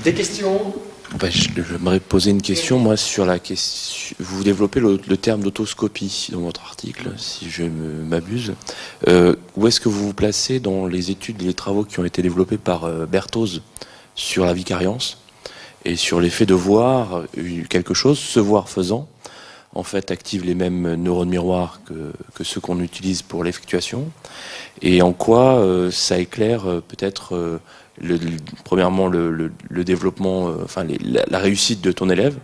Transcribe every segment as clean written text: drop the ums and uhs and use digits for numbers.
Des questions? J'aimerais poser une question, moi, sur la question. Vous développez le terme d'autoscopie dans votre article, si je m'abuse. Où est-ce que vous vous placez dans les études, les travaux qui ont été développés par Berthoz sur la vicariance et sur l'effet de voir quelque chose, se voir faisant, en fait, active les mêmes neurones miroirs que ceux qu'on utilise pour l'effectuation, et en quoi ça éclaire peut-être premièrement le développement, enfin la réussite de ton élève,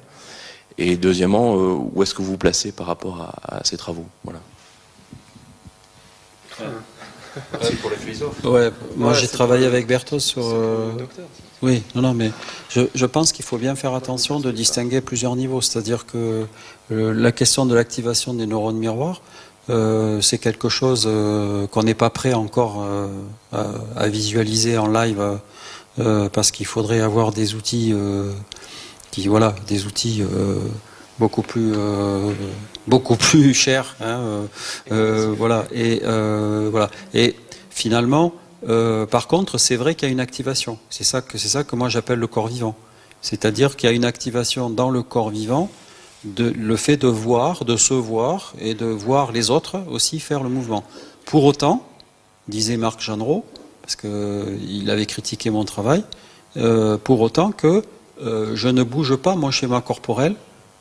et deuxièmement où est-ce que vous vous placez par rapport à ces travaux, voilà. C'est pour les philosophes. Ouais, moi j'ai travaillé avec Berthoz sur... Oui, non, mais je pense qu'il faut bien faire attention de distinguer plusieurs niveaux, c'est-à-dire que la question de l'activation des neurones miroirs, c'est quelque chose qu'on n'est pas prêt encore à visualiser en live, parce qu'il faudrait avoir des outils des outils beaucoup plus chers, hein, voilà. Et finalement, par contre, c'est vrai qu'il y a une activation. C'est ça que moi j'appelle le corps vivant. C'est-à-dire qu'il y a une activation dans le corps vivant, le fait de voir, de se voir et de voir les autres aussi faire le mouvement. Pour autant, disait Marc Jeanneret, parce qu'il avait critiqué mon travail, pour autant que je ne bouge pas mon schéma corporel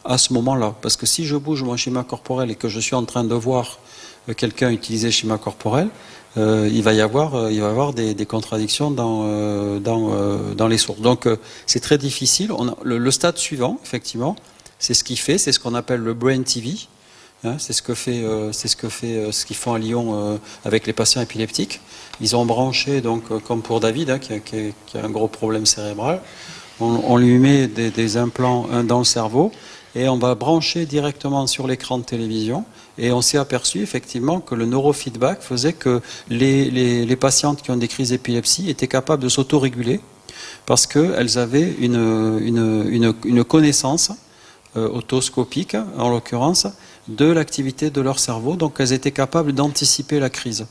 à ce moment-là. Parce que si je bouge mon schéma corporel et que je suis en train de voir quelqu'un utiliser le schéma corporel, il va y avoir des contradictions dans les sources. Donc c'est très difficile. Le stade suivant, effectivement, c'est ce qu'il fait, c'est ce qu'on appelle le Brain TV. Hein, c'est ce qu'ils font à Lyon avec les patients épileptiques. Ils ont branché, donc, comme pour David, hein, qui a un gros problème cérébral, on lui met des implants dans le cerveau et on va brancher directement sur l'écran de télévision. Et on s'est aperçu effectivement que le neurofeedback faisait que les patientes qui ont des crises d'épilepsie étaient capables de s'autoréguler parce qu'elles avaient une connaissance otoscopique, en l'occurrence, de l'activité de leur cerveau. Donc elles étaient capables d'anticiper la crise.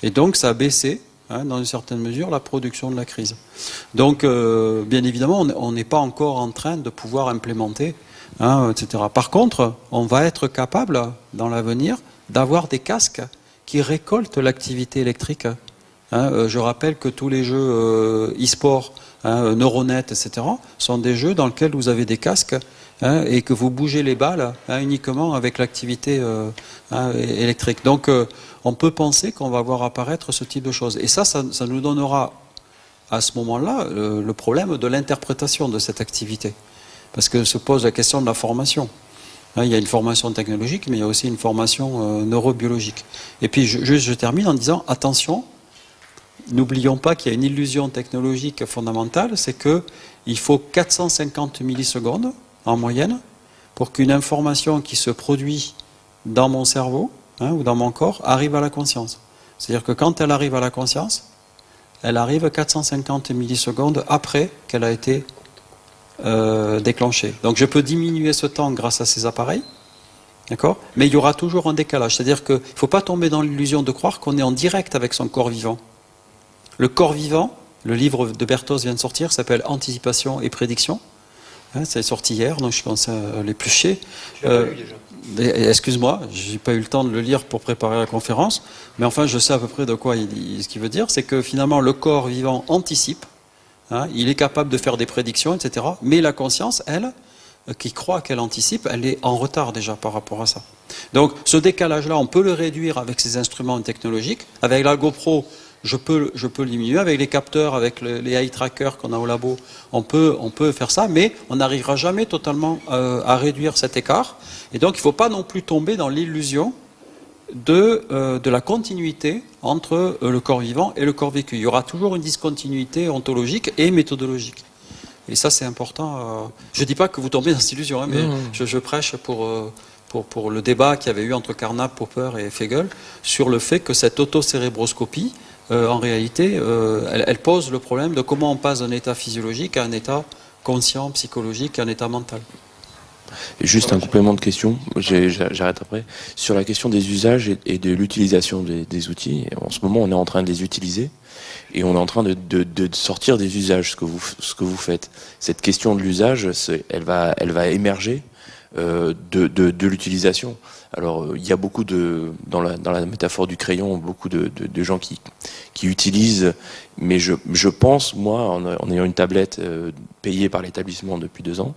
Et donc ça a baissé, hein, dans une certaine mesure, la production de la crise. Donc bien évidemment, on n'est pas encore en train de pouvoir implémenter, hein, etc. Par contre, on va être capable, dans l'avenir, d'avoir des casques qui récoltent l'activité électrique. Hein, je rappelle que tous les jeux e-sport, hein, Neuronet, etc., sont des jeux dans lesquels vous avez des casques, hein, et que vous bougez les balles, hein, uniquement avec l'activité électrique. Donc on peut penser qu'on va voir apparaître ce type de choses. Et ça nous donnera à ce moment-là le problème de l'interprétation de cette activité. Parce que se pose la question de la formation. Hein, il y a une formation technologique, mais il y a aussi une formation neurobiologique. Et puis je termine en disant, attention, n'oublions pas qu'il y a une illusion technologique fondamentale, c'est qu'il faut 450 millisecondes en moyenne pour qu'une information qui se produit dans mon cerveau, hein, ou dans mon corps arrive à la conscience. C'est-à-dire que quand elle arrive à la conscience, elle arrive 450 millisecondes après qu'elle a été déclenchée. Donc je peux diminuer ce temps grâce à ces appareils, d'accord ? Mais il y aura toujours un décalage. C'est-à-dire qu'il ne faut pas tomber dans l'illusion de croire qu'on est en direct avec son corps vivant. Le corps vivant, le livre de Berthoz vient de sortir, s'appelle Anticipation et prédiction. Hein, c'est sorti hier, donc je commence à l'éplucher. Tu l'as lu déjà. Excuse-moi, je n'ai pas eu le temps de le lire pour préparer la conférence, mais enfin je sais à peu près de quoi ce qu'il veut dire. C'est que finalement le corps vivant anticipe, hein, il est capable de faire des prédictions, etc. Mais la conscience, elle, qui croit qu'elle anticipe, elle est en retard déjà par rapport à ça. Donc ce décalage-là, on peut le réduire avec ces instruments technologiques. Avec la GoPro, je peux le diminuer. Avec les capteurs, avec les eye trackers qu'on a au labo, on peut faire ça, mais on n'arrivera jamais totalement à réduire cet écart. Et donc il ne faut pas non plus tomber dans l'illusion de la continuité entre le corps vivant et le corps vécu. Il y aura toujours une discontinuité ontologique et méthodologique. Et ça c'est important. Je ne dis pas que vous tombez dans cette illusion, hein, mais je prêche pour le débat qu'il y avait eu entre Carnap, Popper et Fegel sur le fait que cette autocérébroscopie, en réalité, elle pose le problème de comment on passe d'un état physiologique à un état conscient, psychologique, à un état mental. Et juste un complément de question, j'arrête après. Sur la question des usages et de l'utilisation des outils, en ce moment on est en train de les utiliser et on est en train de sortir des usages, ce que vous faites. Cette question de l'usage, elle va émerger de l'utilisation. Alors il y a beaucoup dans la métaphore du crayon, beaucoup de gens qui utilisent, mais je pense, moi, en ayant une tablette payée par l'établissement depuis 2 ans,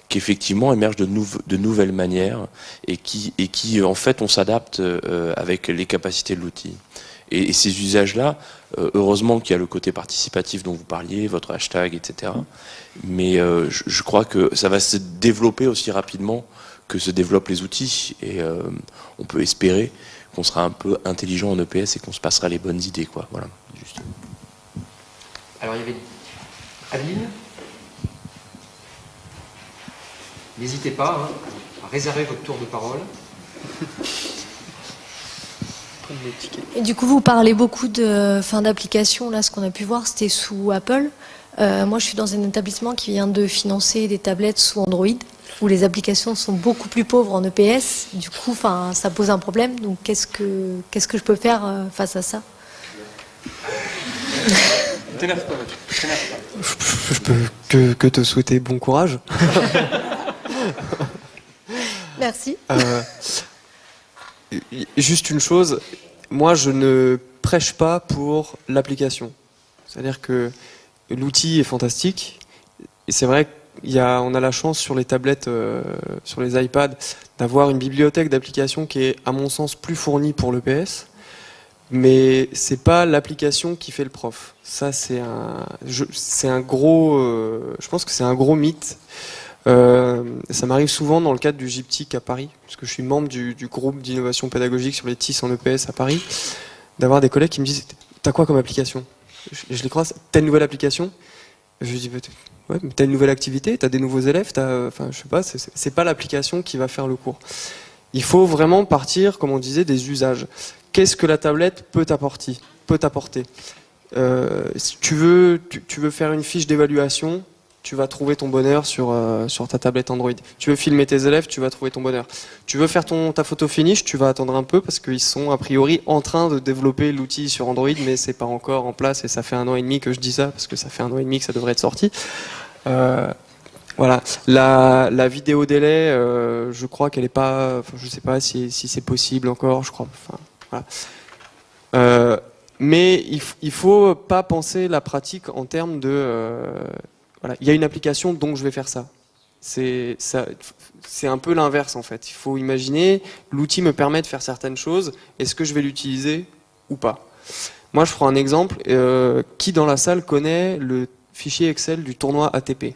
qu'effectivement émergent de nouvelles manières et qui en fait on s'adapte avec les capacités de l'outil. Et ces usages-là, heureusement qu'il y a le côté participatif dont vous parliez, votre hashtag, etc. Mais je crois que ça va se développer aussi rapidement que se développent les outils. Et on peut espérer qu'on sera un peu intelligent en EPS et qu'on se passera les bonnes idées, quoi. Voilà. Juste. Alors il y avait Adeline. N'hésitez pas à réserver votre tour de parole. Et du coup, vous parlez beaucoup d'applications. Là, ce qu'on a pu voir, c'était sous Apple. Moi, je suis dans un établissement qui vient de financer des tablettes sous Android, où les applications sont beaucoup plus pauvres en EPS. Du coup, ça pose un problème. Donc, qu'est-ce que je peux faire face à ça? Je peux que te souhaiter bon courage. Merci. Juste une chose, moi je ne prêche pas pour l'application. C'est-à-dire que l'outil est fantastique et c'est vrai qu'on a la chance sur les tablettes, sur les iPads, d'avoir une bibliothèque d'applications qui est à mon sens plus fournie pour l'EPS, mais c'est pas l'application qui fait le prof. Ça c'est un gros, je pense que c'est un gros mythe. Ça m'arrive souvent dans le cadre du GIPTIC à Paris, parce que je suis membre du groupe d'innovation pédagogique sur les TIS en EPS à Paris, d'avoir des collègues qui me disent « T'as quoi comme application ?» Je les croise « T'as une nouvelle application ?» Je dis « Ouais, mais t'as une nouvelle activité, t'as des nouveaux élèves, enfin je sais pas, c'est pas l'application qui va faire le cours. » Il faut vraiment partir, comme on disait, des usages. Qu'est-ce que la tablette peut t'apporter ? Si tu veux faire une fiche d'évaluation, tu vas trouver ton bonheur sur ta tablette Android. Tu veux filmer tes élèves, tu vas trouver ton bonheur. Tu veux faire ta photo finish, tu vas attendre un peu parce qu'ils sont a priori en train de développer l'outil sur Android, mais c'est pas encore en place et ça fait 1 an et demi que je dis ça parce que ça fait 1 an et demi que ça devrait être sorti. Voilà. La vidéo délai, je crois qu'elle est pas, je sais pas si c'est possible encore, je crois. Voilà. Mais il faut pas penser la pratique en termes de voilà, il y a une application donc je vais faire ça. C'est un peu l'inverse en fait. Il faut imaginer, l'outil me permet de faire certaines choses, est-ce que je vais l'utiliser ou pas? Moi je prends un exemple, qui dans la salle connaît le fichier Excel du tournoi ATP?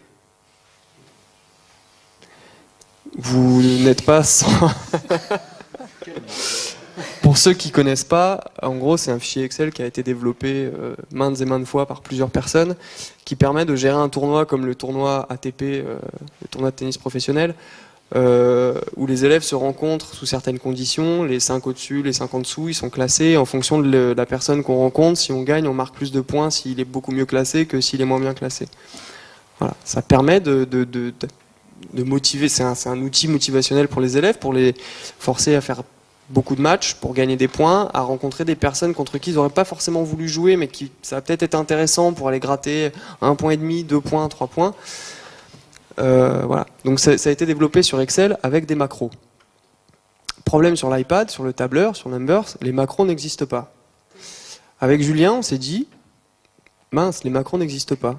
Vous n'êtes pas sans... Pour ceux qui connaissent pas, en gros, c'est un fichier Excel qui a été développé maintes et maintes fois par plusieurs personnes, qui permet de gérer un tournoi comme le tournoi ATP, le tournoi de tennis professionnel, où les élèves se rencontrent sous certaines conditions, les 5 au-dessus, les 5 en dessous, ils sont classés en fonction de la personne qu'on rencontre. Si on gagne, on marque plus de points s'il est beaucoup mieux classé que s'il est moins bien classé. Voilà. Ça permet de motiver, c'est un outil motivationnel pour les élèves, pour les forcer à faire beaucoup de matchs pour gagner des points, à rencontrer des personnes contre qui ils n'auraient pas forcément voulu jouer, mais qui ça va peut-être être intéressant pour aller gratter 1,5 point, 2 points, 3 points. Voilà. Donc ça a été développé sur Excel avec des macros. Problème sur l'iPad, sur le tableur, sur Numbers, les macros n'existent pas. Avec Julien, on s'est dit, mince, les macros n'existent pas.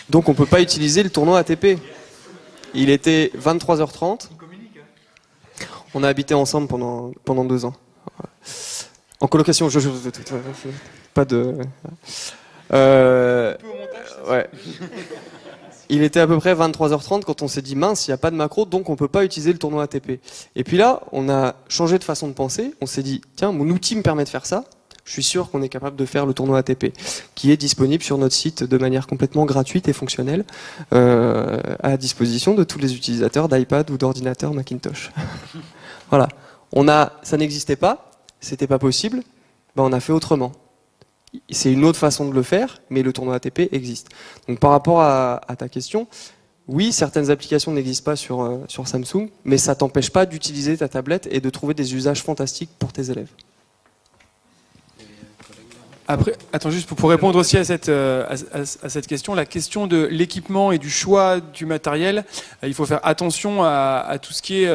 Donc on ne peut pas utiliser le tournoi ATP. Il était 23h30. On a habité ensemble pendant 2 ans. En colocation, pas de... ouais. Il était à peu près 23h30 quand on s'est dit mince, il n'y a pas de macro, donc on ne peut pas utiliser le tournoi ATP. Et puis là, on a changé de façon de penser. On s'est dit, tiens, mon outil me permet de faire ça. Je suis sûr qu'on est capable de faire le tournoi ATP, qui est disponible sur notre site de manière complètement gratuite et fonctionnelle, à disposition de tous les utilisateurs d'iPad ou d'ordinateur Macintosh. Voilà. Ça n'existait pas, c'était pas possible, ben on a fait autrement. C'est une autre façon de le faire, mais le tournoi ATP existe. Donc par rapport à ta question, oui, certaines applications n'existent pas sur Samsung, mais ça t'empêche pas d'utiliser ta tablette et de trouver des usages fantastiques pour tes élèves. Après, attends, juste pour répondre aussi à cette question, la question de l'équipement et du choix du matériel, il faut faire attention à tout ce qui est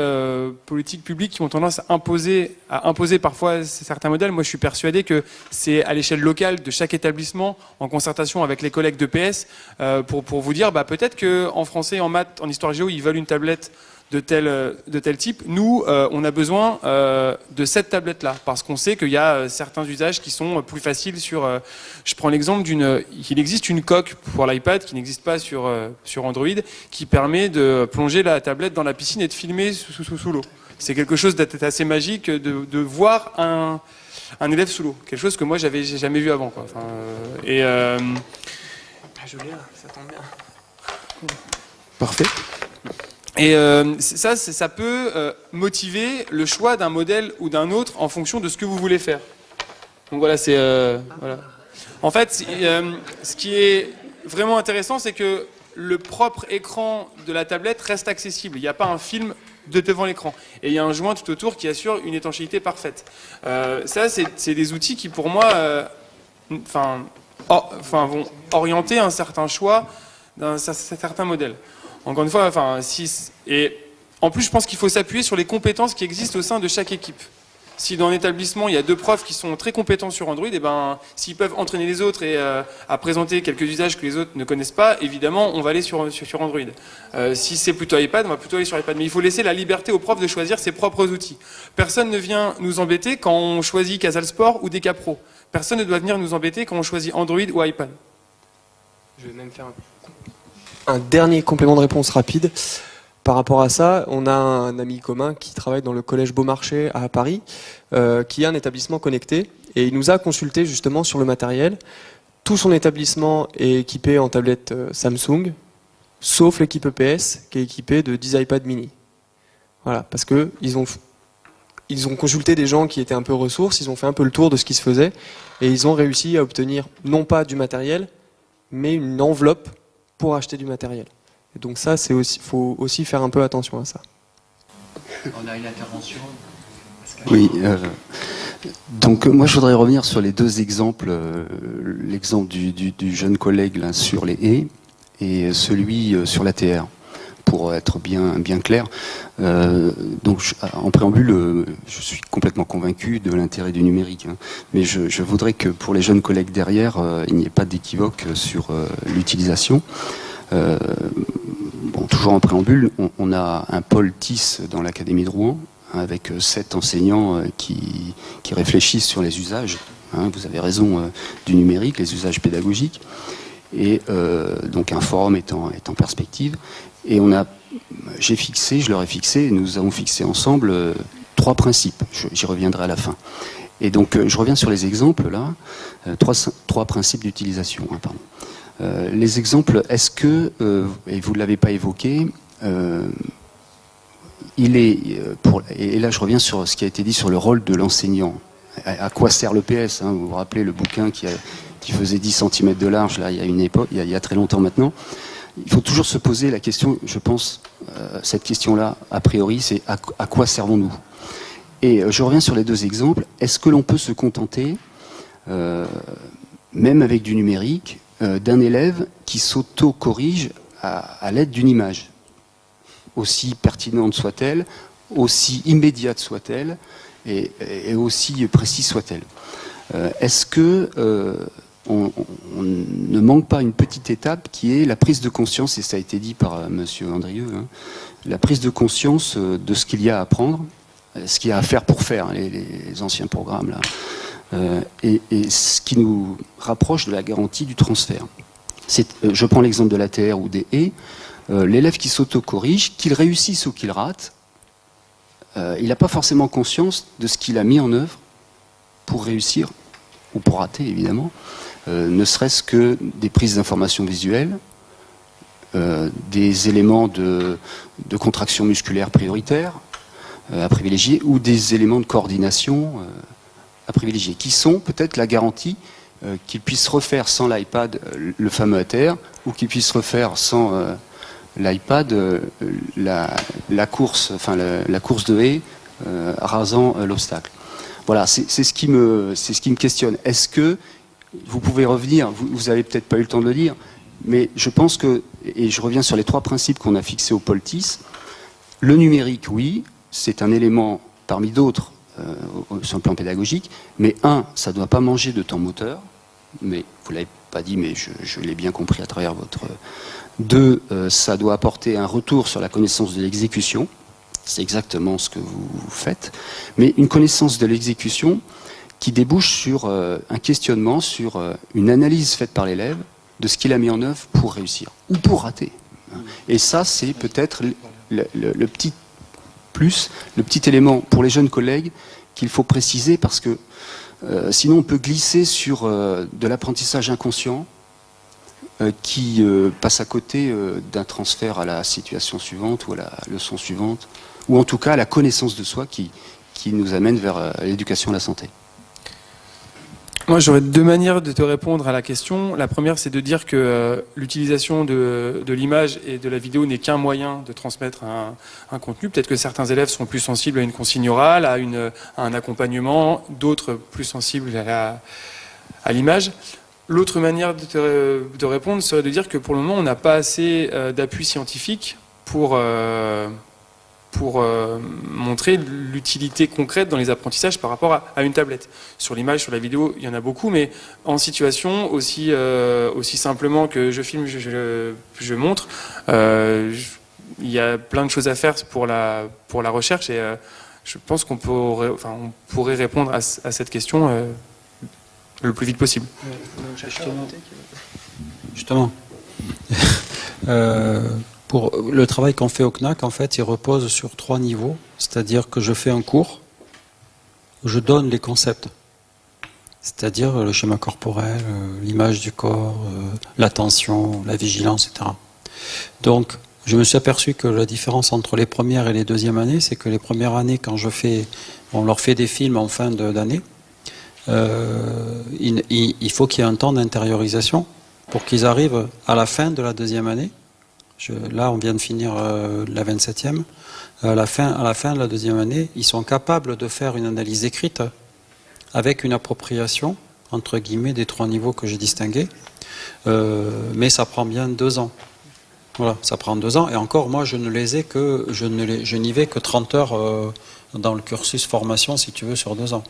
politique publique qui ont tendance à imposer parfois certains modèles. Moi, je suis persuadé que c'est à l'échelle locale de chaque établissement, en concertation avec les collègues de PS, pour vous dire, peut-être qu'en français, en maths, en histoire géo, ils veulent une tablette de tel type. Nous, on a besoin de cette tablette-là, parce qu'on sait qu'il y a certains usages qui sont plus faciles sur... je prends l'exemple qu'il existe une coque pour l'iPad qui n'existe pas sur Android, qui permet de plonger la tablette dans la piscine et de filmer sous l'eau. C'est quelque chose d'assez magique de voir un élève sous l'eau. Quelque chose que moi, j'avais jamais vu avant, quoi. Enfin, Julien, ça tombe bien. Parfait. Et ça peut motiver le choix d'un modèle ou d'un autre en fonction de ce que vous voulez faire. Donc voilà, c'est... voilà. En fait, ce qui est vraiment intéressant, c'est que le propre écran de la tablette reste accessible. Il n'y a pas un film devant l'écran. Et il y a un joint tout autour qui assure une étanchéité parfaite. Ça, c'est des outils qui, pour moi, vont orienter un certain choix d'un certain modèle. Encore une fois, et en plus, je pense qu'il faut s'appuyer sur les compétences qui existent au sein de chaque équipe. Si dans un établissement, il y a 2 profs qui sont très compétents sur Android, s'ils peuvent entraîner les autres et à présenter quelques usages que les autres ne connaissent pas, évidemment, on va aller sur Android. Si c'est plutôt iPad, on va plutôt aller sur iPad. Mais il faut laisser la liberté aux profs de choisir ses propres outils. Personne ne vient nous embêter quand on choisit Casal Sport ou DK Pro. Personne ne doit venir nous embêter quand on choisit Android ou iPad. Je vais même faire un dernier complément de réponse rapide. Par rapport à ça, on a un ami commun qui travaille dans le collège Beaumarchais à Paris, qui a un établissement connecté, et il nous a consulté justement sur le matériel. Tout son établissement est équipé en tablette Samsung, sauf l'équipe EPS qui est équipée de 10 iPad mini. Voilà, parce que ils ont consulté des gens qui étaient un peu ressources, ils ont fait un peu le tour de ce qui se faisait, et ils ont réussi à obtenir non pas du matériel, mais une enveloppe pour acheter du matériel. Et donc ça, faut aussi faire un peu attention à ça. On a une intervention. Oui. Donc moi, je voudrais revenir sur les 2 exemples. L'exemple du jeune collègue là, sur les haies et celui sur l'ATR. Pour être bien clair. Donc, en préambule, je suis complètement convaincu de l'intérêt du numérique. Hein. Mais je voudrais que pour les jeunes collègues derrière, il n'y ait pas d'équivoque sur l'utilisation. Toujours en préambule, on a un pôle TIS dans l'Académie de Rouen, avec 7 enseignants qui réfléchissent sur les usages. Hein, vous avez raison, du numérique, les usages pédagogiques. Et donc un forum est en perspective. Et je leur ai fixé, nous avons fixé ensemble 3 principes. J'y reviendrai à la fin. Et donc je reviens sur les exemples là, 3 principes d'utilisation. Hein, pardon. Les exemples, est-ce que, et vous ne l'avez pas évoqué, et là je reviens sur ce qui a été dit sur le rôle de l'enseignant. À quoi sert l'EPS, hein, vous vous rappelez le bouquin qui faisait 10 cm de large, là, il y a une époque, il y a très longtemps maintenant. Il faut toujours se poser la question, je pense, cette question-là, a priori, c'est à quoi servons-nous? Et je reviens sur les 2 exemples. Est-ce que l'on peut se contenter, même avec du numérique, d'un élève qui s'auto-corrige à l'aide d'une image, aussi pertinente soit-elle, aussi immédiate soit-elle, et aussi précise soit-elle? Est-ce que on ne manque pas une petite étape qui est la prise de conscience, et ça a été dit par monsieur Andrieux, hein, la prise de conscience de ce qu'il y a à apprendre, ce qu'il y a à faire pour faire, les anciens programmes là, et ce qui nous rapproche de la garantie du transfert. Je prends l'exemple de l'ATR ou des haies, l'élève qui s'auto-corrige, qu'il réussisse ou qu'il rate, il n'a pas forcément conscience de ce qu'il a mis en œuvre pour réussir, ou pour rater évidemment, ne serait-ce que des prises d'informations visuelles, des éléments de contraction musculaire prioritaire à privilégier, ou des éléments de coordination à privilégier, qui sont peut-être la garantie qu'il puisse refaire sans l'iPad le fameux ATR, ou qu'il puisse refaire sans l'iPad la course de haie rasant l'obstacle. Voilà, c'est ce qui me questionne. Est-ce que vous pouvez revenir, vous avez peut-être pas eu le temps de le dire, mais je pense que, et je reviens sur les 3 principes qu'on a fixés au Pôle TIS, le numérique, oui, c'est un élément parmi d'autres sur le plan pédagogique, mais ça ne doit pas manger de temps moteur, mais vous ne l'avez pas dit, mais je l'ai bien compris à travers votre... 2, ça doit apporter un retour sur la connaissance de l'exécution, c'est exactement ce que vous faites, mais une connaissance de l'exécution qui débouche sur un questionnement, sur une analyse faite par l'élève de ce qu'il a mis en œuvre pour réussir, ou pour rater. Et ça, c'est peut-être le petit plus, le petit élément pour les jeunes collègues qu'il faut préciser, parce que sinon on peut glisser sur de l'apprentissage inconscient qui passe à côté d'un transfert à la situation suivante ou à la leçon suivante, ou en tout cas à la connaissance de soi qui nous amène vers l'éducation à la santé. Moi, j'aurais 2 manières de te répondre à la question. La première, c'est de dire que l'utilisation de l'image et de la vidéo n'est qu'un moyen de transmettre un contenu. Peut-être que certains élèves sont plus sensibles à une consigne orale, à un accompagnement, d'autres plus sensibles à l'image. L'autre manière de répondre serait de dire que pour le moment, on n'a pas assez d'appui scientifique pour montrer l'utilité concrète dans les apprentissages par rapport à une tablette. Sur l'image, sur la vidéo, il y en a beaucoup, mais en situation aussi simplement que je filme, je montre, il y a plein de choses à faire pour la recherche, et je pense qu'on pourrait répondre à cette question le plus vite possible. Justement. Pour le travail qu'on fait au CNAC, en fait, il repose sur 3 niveaux. C'est-à-dire que je fais un cours, je donne les concepts. C'est-à-dire le schéma corporel, l'image du corps, l'attention, la vigilance, etc. Donc, je me suis aperçu que la différence entre les premières et les deuxièmes années, c'est que les premières années, quand on leur fait des films en fin d'année, il faut qu'il y ait un temps d'intériorisation pour qu'ils arrivent à la fin de la deuxième année. Là, on vient de finir la 27e. À la fin de la deuxième année, ils sont capables de faire une analyse écrite avec une appropriation, entre guillemets, des 3 niveaux que j'ai distingués. Mais ça prend bien 2 ans. Voilà, ça prend 2 ans. Et encore, moi, je n'y vais que 30 heures dans le cursus formation, si tu veux, sur 2 ans.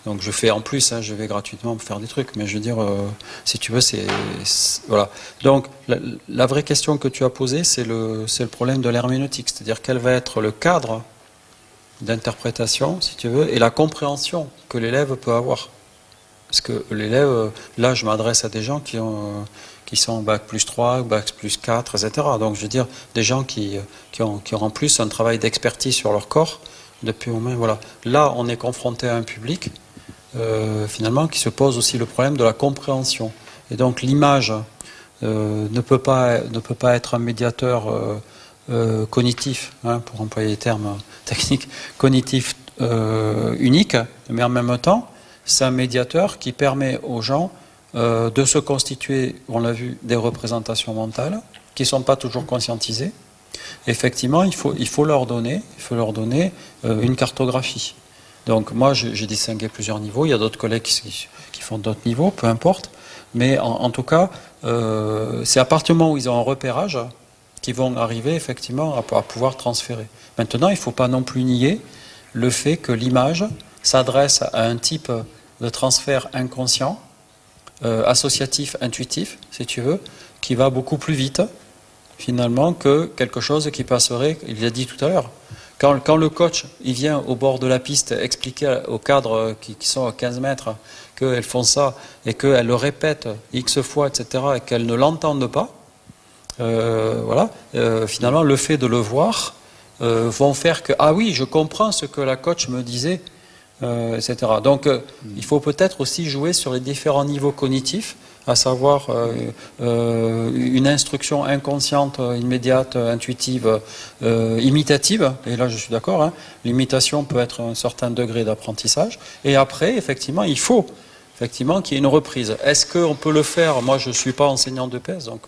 Donc je fais en plus, je vais gratuitement me faire des trucs, mais je veux dire, si tu veux, voilà. Donc la vraie question que tu as posée, c'est le problème de l'herméneutique, c'est-à-dire quel va être le cadre d'interprétation, si tu veux, et la compréhension que l'élève peut avoir. Parce que l'élève, là, je m'adresse à des gens qui sont bac plus 3, bac plus 4, etc. Donc je veux dire, des gens qui ont en plus un travail d'expertise sur leur corps depuis au moins, voilà. Là, on est confronté à un public finalement qui se pose aussi le problème de la compréhension. Et donc l'image ne peut pas être un médiateur cognitif, pour employer les termes techniques, cognitif unique, mais en même temps, c'est un médiateur qui permet aux gens de se constituer, on l'a vu, des représentations mentales qui ne sont pas toujours conscientisées. Effectivement, il faut leur donner une cartographie. Donc moi, j'ai distingué plusieurs niveaux. Il y a d'autres collègues qui font d'autres niveaux, peu importe. Mais en tout cas, c'est à partir du moment où ils ont un repérage qu'ils vont arriver effectivement à pouvoir transférer. Maintenant, il ne faut pas non plus nier le fait que l'image s'adresse à un type de transfert inconscient, associatif, intuitif, si tu veux, qui va beaucoup plus vite, finalement, que quelque chose qui passerait, il l'a dit tout à l'heure. Quand le coach il vient au bord de la piste expliquer aux cadres qui sont à 15 mètres qu'elles font ça et qu'elles le répètent X fois, etc., et qu'elles ne l'entendent pas, finalement, le fait de le voir vont faire que, ah oui, je comprends ce que la coach me disait, etc. Donc, il faut peut-être aussi jouer sur les différents niveaux cognitifs, à savoir une instruction inconsciente, immédiate, intuitive, imitative, et là je suis d'accord, l'imitation peut être un certain degré d'apprentissage, et après, effectivement, il faut qu'il y ait une reprise. Est-ce qu'on peut le faire? Moi, je ne suis pas enseignant de PS, donc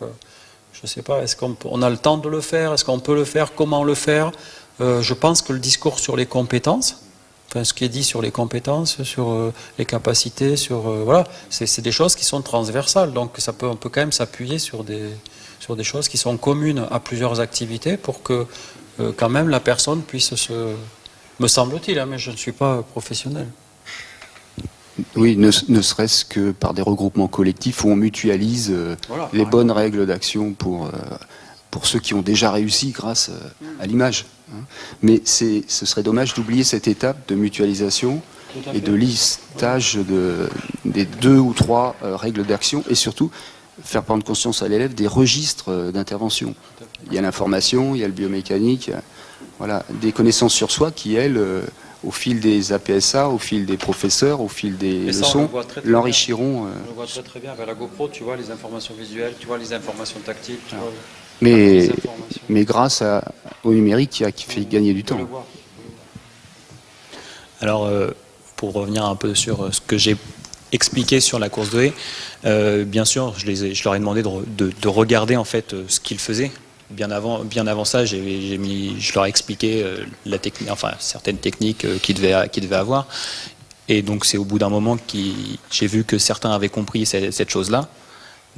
je Je ne sais pas, est-ce qu'on a le temps de le faire? Est-ce qu'on peut le faire? Comment le faire? Je pense que le discours sur les compétences, enfin, ce qui est dit sur les compétences, sur les capacités, voilà, c'est des choses qui sont transversales. Donc on peut quand même s'appuyer sur des choses qui sont communes à plusieurs activités pour que quand même la personne puisse me semble-t-il, hein, mais je ne suis pas professionnel. Oui, ne serait-ce que par des regroupements collectifs où on mutualise les bonnes règles d'action pour ceux qui ont déjà réussi grâce à l'image. Mais ce serait dommage d'oublier cette étape de mutualisation et de listage des 2 ou 3 règles d'action et surtout faire prendre conscience à l'élève des registres d'intervention. Il y a l'information, il y a le biomécanique, voilà, des connaissances sur soi qui, elles, au fil des APSA, au fil des professeurs, au fil des leçons, l'enrichiront. Je le vois très très bien. Avec la GoPro, tu vois les informations visuelles, tu vois les informations tactiles. Tu vois mais grâce au numérique qui fait gagner du temps. Alors, pour revenir un peu sur ce que j'ai expliqué sur la course de haie, bien sûr, je leur ai demandé de regarder en fait ce qu'ils faisaient. Bien avant ça, je leur ai expliqué la technique, enfin certaines techniques qu'ils devaient avoir. Et donc c'est au bout d'un moment que j'ai vu que certains avaient compris cette chose-là.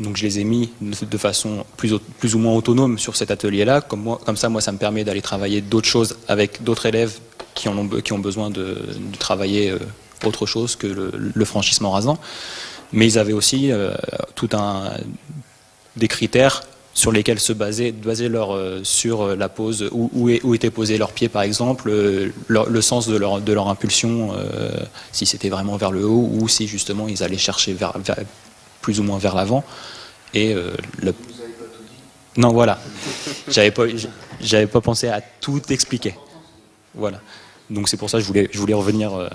Donc je les ai mis de façon plus ou moins autonome sur cet atelier-là. Comme ça, ça me permet d'aller travailler d'autres choses avec d'autres élèves qui ont besoin de travailler autre chose que le franchissement rasant. Mais ils avaient aussi des critères sur lesquels se baser sur la pose, où étaient posés leurs pieds par exemple, le sens de leur impulsion, si c'était vraiment vers le haut ou si justement ils allaient chercher plus ou moins vers l'avant. Et non, voilà, j'avais pas pensé à tout expliquer. Voilà, donc c'est pour ça que je voulais revenir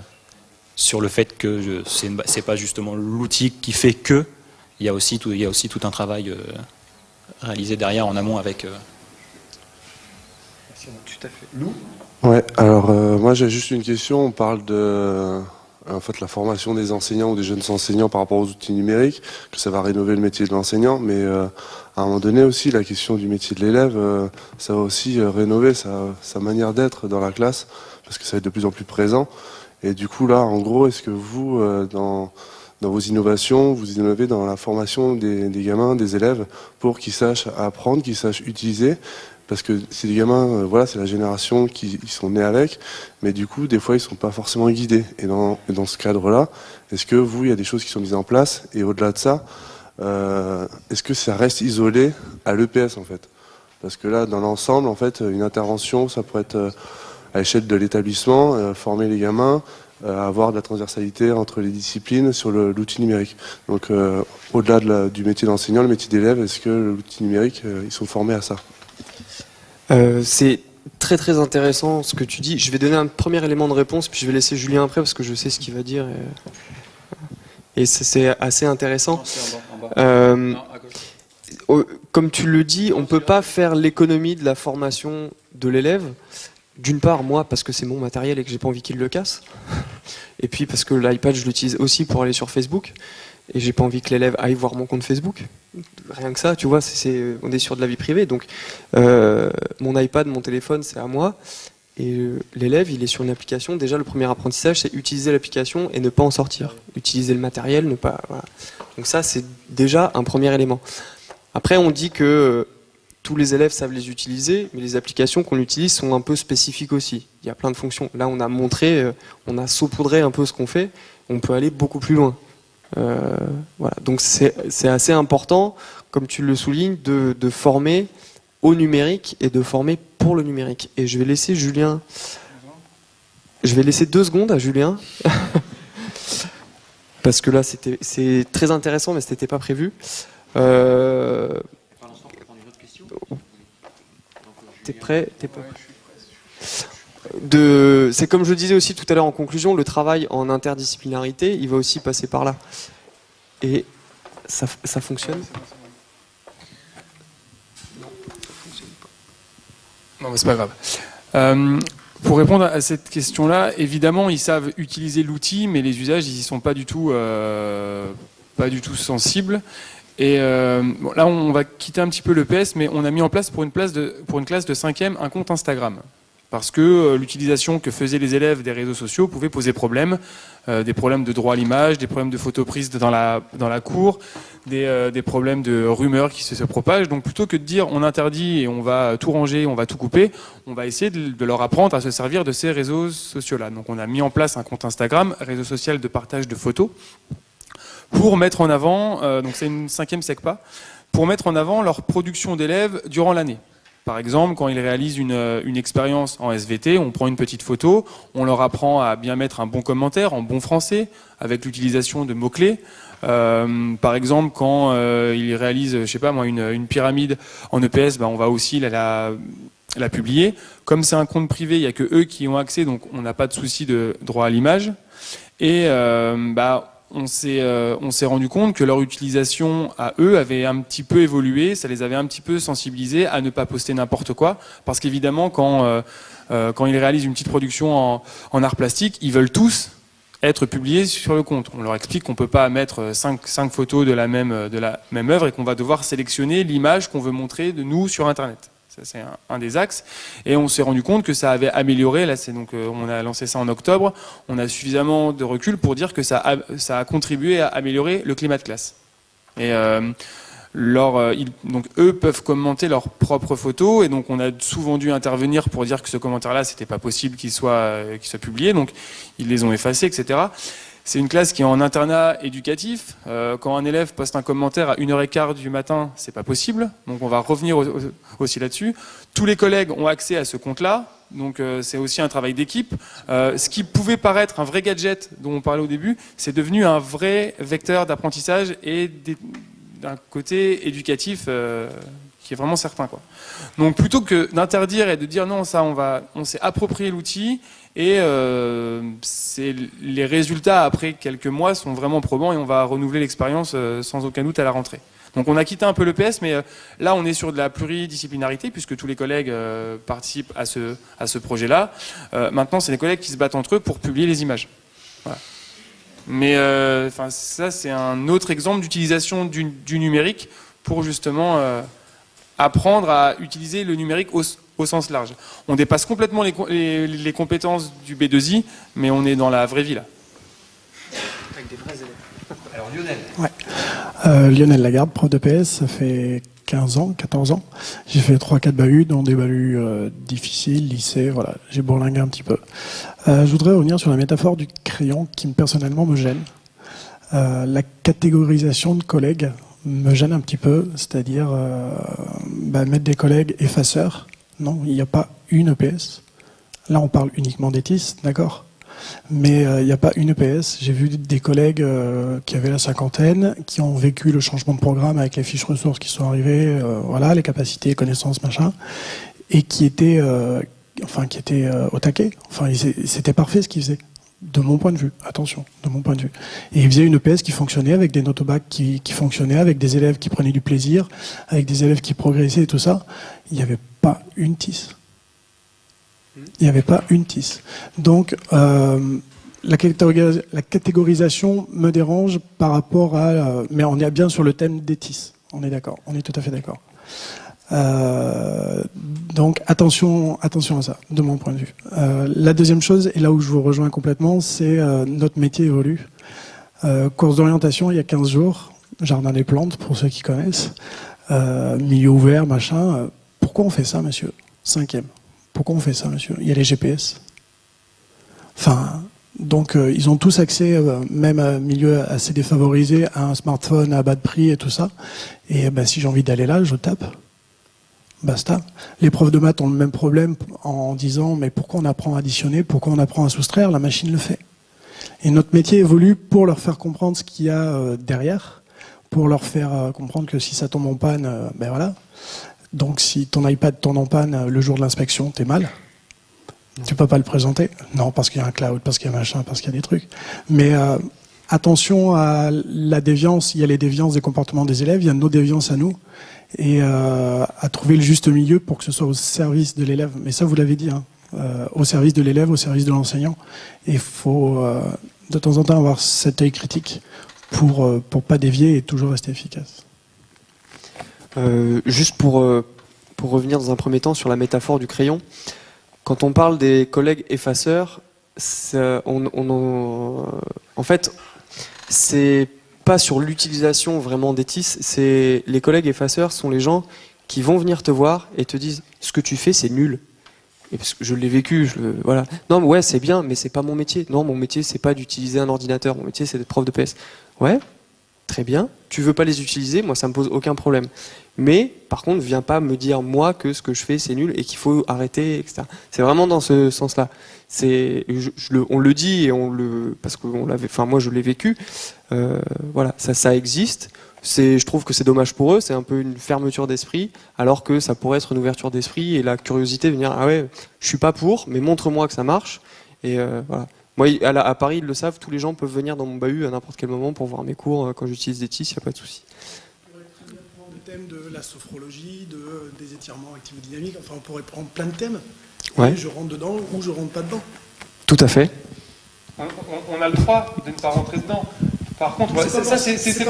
sur le fait que c'est pas justement l'outil qui fait que, il y a aussi tout un travail réalisé derrière en amont avec. Tout à fait. Lou ? Ouais, alors moi j'ai juste une question. On parle de la formation des enseignants ou des jeunes enseignants par rapport aux outils numériques, que ça va rénover le métier de l'enseignant, mais à un moment donné aussi la question du métier de l'élève, ça va aussi rénover sa manière d'être dans la classe, parce que ça va être de plus en plus présent. Et du coup là, en gros, est-ce que vous, dans vos innovations, vous innovez dans la formation des gamins, des élèves, pour qu'ils sachent apprendre, qu'ils sachent utiliser, parce que c'est des gamins, voilà, c'est la génération qui sont nés avec, mais du coup, des fois, ils sont pas forcément guidés. Et dans ce cadre-là, est-ce que vous, il y a des choses qui sont mises en place, et au-delà de ça, est-ce que ça reste isolé à l'EPS, en fait? Parce que là, dans l'ensemble, en fait, une intervention, ça pourrait être à l'échelle de l'établissement, former les gamins, avoir de la transversalité entre les disciplines sur l'outil numérique. Donc, au-delà du métier d'enseignant, le métier d'élève, est-ce que l'outil numérique, ils sont formés à ça? C'est très très intéressant ce que tu dis. Je vais donner un premier élément de réponse, puis je vais laisser Julien après parce que je sais ce qu'il va dire. Et c'est assez intéressant. Comme tu le dis, on ne peut pas faire l'économie de la formation de l'élève. D'une part, moi, parce que c'est mon matériel et que j'ai pas envie qu'il le casse. Et puis parce que l'iPad, je l'utilise aussi pour aller sur Facebook. Et j'ai pas envie que l'élève aille voir mon compte Facebook. Rien que ça, tu vois, on est sur de la vie privée. Donc, mon iPad, mon téléphone, c'est à moi. Et l'élève, il est sur une application. Déjà, le premier apprentissage, c'est utiliser l'application et ne pas en sortir. Utiliser le matériel, ne pas... Voilà. Donc ça, c'est déjà un premier élément. Après, on dit que tous les élèves savent les utiliser, mais les applications qu'on utilise sont un peu spécifiques aussi. Il y a plein de fonctions. Là, on a montré, on a saupoudré un peu ce qu'on fait. On peut aller beaucoup plus loin. Voilà. Donc c'est assez important, comme tu le soulignes, de former au numérique et de former pour le numérique. Et je vais laisser Julien. Je vais laisser 2 secondes à Julien. Parce que là, c'est très intéressant, mais ce n'était pas prévu. T'es prêt? T'es pas prêt? C'est comme je le disais aussi tout à l'heure en conclusion, le travail en interdisciplinarité, il va aussi passer par là. Et ça fonctionne? Non, mais c'est pas grave. Pour répondre à cette question-là, évidemment, ils savent utiliser l'outil, mais les usages, ils y sont pas du tout sensibles. Et bon, là, on va quitter un petit peu le PS, mais on a mis en place pour une classe de 5e un compte Instagram. Parce que l'utilisation que faisaient les élèves des réseaux sociaux pouvait poser problème. Des problèmes de droit à l'image, des problèmes de photos prises dans la cour, des problèmes de rumeurs qui se propagent. Donc plutôt que de dire on interdit et on va tout ranger, on va tout couper, on va essayer de leur apprendre à se servir de ces réseaux sociaux-là. Donc on a mis en place un compte Instagram, réseau social de partage de photos, pour mettre en avant, donc c'est une 5e SECPA, pour mettre en avant leur production d'élèves durant l'année. Par exemple, quand ils réalisent une expérience en SVT, on prend une petite photo, on leur apprend à bien mettre un bon commentaire en bon français, avec l'utilisation de mots-clés. Par exemple, quand ils réalisent, je sais pas moi, une pyramide en EPS, on va aussi la publier. Comme c'est un compte privé, il n'y a que eux qui ont accès, donc on n'a pas de souci de droit à l'image. Et on s'est rendu compte que leur utilisation à eux avait un petit peu évolué, ça les avait un petit peu sensibilisés à ne pas poster n'importe quoi, parce qu'évidemment quand ils réalisent une petite production en art plastique, ils veulent tous être publiés sur le compte. On leur explique qu'on peut pas mettre 5 photos de la même œuvre et qu'on va devoir sélectionner l'image qu'on veut montrer de nous sur Internet. C'est un des axes. Et on s'est rendu compte que ça avait amélioré. Là, on a lancé ça en octobre. On a suffisamment de recul pour dire que ça a contribué à améliorer le climat de classe. Et donc eux peuvent commenter leurs propres photos. Et donc on a souvent dû intervenir pour dire que ce commentaire-là, c'était pas possible qu'il soit publié. Donc ils les ont effacés, etc. C'est une classe qui est en internat éducatif. Quand un élève poste un commentaire à 1h15 du matin, c'est pas possible. Donc on va revenir aussi là-dessus. Tous les collègues ont accès à ce compte-là. Donc c'est aussi un travail d'équipe. Ce qui pouvait paraître un vrai gadget dont on parlait au début, c'est devenu un vrai vecteur d'apprentissage et d'un côté éducatif qui est vraiment certain, quoi. Donc plutôt que d'interdire et de dire non, ça on s'est approprié l'outil. Et les résultats après quelques mois sont vraiment probants et on va renouveler l'expérience sans aucun doute à la rentrée. Donc on a quitté un peu le PS, mais là on est sur de la pluridisciplinarité puisque tous les collègues participent à ce projet-là. Maintenant c'est les collègues qui se battent entre eux pour publier les images. Voilà. Mais ça c'est un autre exemple d'utilisation du numérique pour justement apprendre à utiliser le numérique au sens large. On dépasse complètement les compétences du B2I, mais on est dans la vraie vie là. Avec des vrais élèves. Alors Lionel. Ouais. Lionel Lagarde, prof de PS, ça fait 15 ans, 14 ans. J'ai fait 3-4 bahuts, dont des bahuts difficiles, lycée, voilà. J'ai bourlingué un petit peu. Je voudrais revenir sur la métaphore du crayon qui personnellement me gêne. La catégorisation de collègues me gêne un petit peu, c'est-à-dire mettre des collègues effaceurs. Non, il n'y a pas une EPS. Là, on parle uniquement d'ETIS, d'accord. Mais il n'y a pas une EPS. J'ai vu des collègues qui avaient la cinquantaine, qui ont vécu le changement de programme avec les fiches ressources qui sont arrivées, voilà, les capacités, connaissances, machin, et qui étaient, au taquet. Enfin, c'était parfait ce qu'ils faisaient. De mon point de vue, attention, de mon point de vue. Et ils faisaient une EPS qui fonctionnait avec des notes au bac qui fonctionnaient, avec des élèves qui prenaient du plaisir, avec des élèves qui progressaient et tout ça. Il n'y avait pas une TIS. Il n'y avait pas une TIS. Donc, la catégorisation me dérange par rapport à... mais on est bien sur le thème des TIS. On est d'accord, on est tout à fait d'accord. Donc attention à ça, de mon point de vue. La deuxième chose, et là où je vous rejoins complètement, c'est notre métier évolue. Course d'orientation, il y a 15 jours, jardin des plantes, pour ceux qui connaissent, milieu ouvert, machin. Pourquoi on fait ça, monsieur? 5e. Pourquoi on fait ça, monsieur? Il y a les GPS. Enfin, donc ils ont tous accès, même à un milieu assez défavorisé, à un smartphone à bas de prix et tout ça. Et si j'ai envie d'aller là, je tape. Basta. Les profs de maths ont le même problème en disant mais pourquoi on apprend à additionner, pourquoi on apprend à soustraire, la machine le fait. Et notre métier évolue pour leur faire comprendre ce qu'il y a derrière, pour leur faire comprendre que si ça tombe en panne, voilà. Donc si ton iPad tombe en panne le jour de l'inspection, t'es mal. Tu peux pas le présenter. Non, parce qu'il y a un cloud, parce qu'il y a machin, parce qu'il y a des trucs. Mais attention à la déviance. Il y a les déviances des comportements des élèves, il y a nos déviances à nous. Et à trouver le juste milieu pour que ce soit au service de l'élève. Mais ça, vous l'avez dit, hein, au service de l'élève, au service de l'enseignant. Et il faut de temps en temps avoir cet œil critique pour pas dévier et toujours rester efficace. Juste pour revenir dans un premier temps sur la métaphore du crayon, quand on parle des collègues effaceurs, en fait, c'est pas sur l'utilisation vraiment des TIS, c'est les collègues effaceurs sont les gens qui vont venir te voir et te disent ce que tu fais c'est nul. Et parce que je l'ai vécu, voilà. Non, mais ouais, c'est bien, mais c'est pas mon métier. Non, mon métier c'est pas d'utiliser un ordinateur. Mon métier c'est d'être prof de PS. Ouais, très bien. Tu veux pas les utiliser, moi ça me pose aucun problème. Mais par contre, viens pas me dire moi que ce que je fais c'est nul et qu'il faut arrêter, etc. C'est vraiment dans ce sens-là. On le dit et parce que moi je l'ai vécu. Voilà, ça existe. Je trouve que c'est dommage pour eux, c'est un peu une fermeture d'esprit, alors que ça pourrait être une ouverture d'esprit et la curiosité de venir, ah ouais, je suis pas pour, mais montre-moi que ça marche. Et voilà. Moi, à Paris, ils le savent, tous les gens peuvent venir dans mon bahut à n'importe quel moment pour voir mes cours quand j'utilise des TIS, il n'y a pas de souci. Le thème de la sophrologie, des étirements activo-dynamiques, enfin on pourrait prendre plein de thèmes. Ouais. Et je rentre dedans ou je rentre pas dedans. Tout à fait. On a le droit de ne pas rentrer dedans. Par contre, c'est